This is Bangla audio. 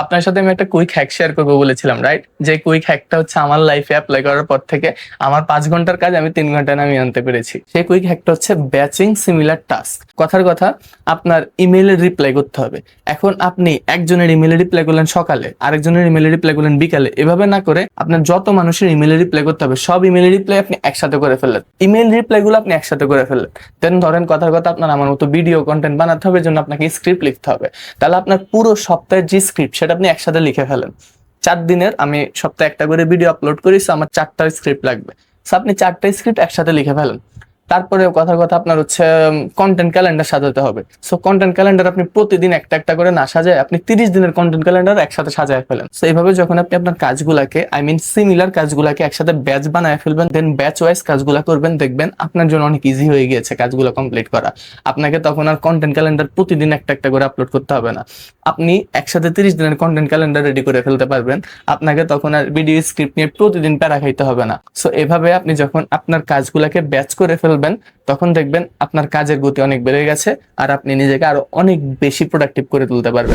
আপনার সাথে আমি একটা কুইক হ্যাক শেয়ার করবো বলেছিলাম, রাইট? যে কুইক হ্যাকটা হচ্ছে আমার লাইফে অ্যাপ্লাই করার পর থেকে আমার 5 ঘন্টার কাজ আমি 3 ঘন্টায় নামিয়ে আনতে পেরেছি। সেই কুইক হ্যাকটা হচ্ছে ব্যাচিং সিমিলার টাস্ক। কথার কথা, আপনার ইমেইলের রিপ্লাই করতে হবে। এখন আপনি একজনের ইমেইলে রিপ্লাই করলেন সকালে, আরেকজনের ইমেইলে রিপ্লাই করলেন বিকালে, এভাবে না করে আপনার যত মানুষের ইমেইলে রিপ্লাই করতে হবে সব ইমেইলে রিপ্লাই আপনি একসাথে করে ফেললেন। ইমেইল রিপ্লাই গুলো আপনি একসাথে করে ফেললেন। দেন ধরেন কথার কথা আপনার আমার মতো ভিডিও কন্টেন্ট বানাতে হবে, জন্য আপনাকে স্ক্রিপ্ট লিখতে হবে। তাহলে আপনার পুরো সপ্তাহের যে স্ক্রিপ্ট সেটা আপনি একসাথে লিখে ফেলেন। 4 দিনের আমি সপ্তাহে একটা করে ভিডিও আপলোড করি, আমার 4টা স্ক্রিপ্ট লাগবে। আপনি 4টা স্ক্রিপ্ট একসাথে লিখে ফেলেন। তারপরে কথার কথা আপনার হচ্ছে কন্টেন্ট ক্যালেন্ডার সাজাতে হবে। কন্টেন্ট ক্যালেন্ডার আপনি প্রতিদিন একটা একটা করে না সাজায় আপনি 30 দিনের কন্টেন্ট ক্যালেন্ডার একসাথে সাজায় ফেলেন। এইভাবে যখন আপনি আপনার কাজগুলাকে সিমিলার কাজগুলাকে একসাথে ব্যাচ বানায় ফেলবেন, দেন ব্যাচ ওয়াইজ কাজগুলা করবেন, দেখবেন আপনার জন্য অনেক ইজি হয়ে গিয়েছে কাজগুলো কমপ্লিট করা। আপনাকে তখন আর কন্টেন্ট ক্যালেন্ডার প্রতিদিন একটা একটা করে আপলোড করতে হবে না। আপনি একসাথে 30 দিনের কন্টেন্ট ক্যালেন্ডার রেডি করে ফেলতে পারবেন। আপনাকে তখন আর ভিডিও স্ক্রিপ্ট নিয়ে প্রতিদিন প্যারা খাইতে হবে না। এভাবে আপনি যখন আপনার কাজগুলাকে ব্যাচ করে ফেলবেন, তখন দেখবেন আপনার কাজের গতি অনেক বেড়ে গেছে আর আপনি নিজেকে আরো অনেক বেশি প্রোডাক্টিভ করে তুলতে পারবেন।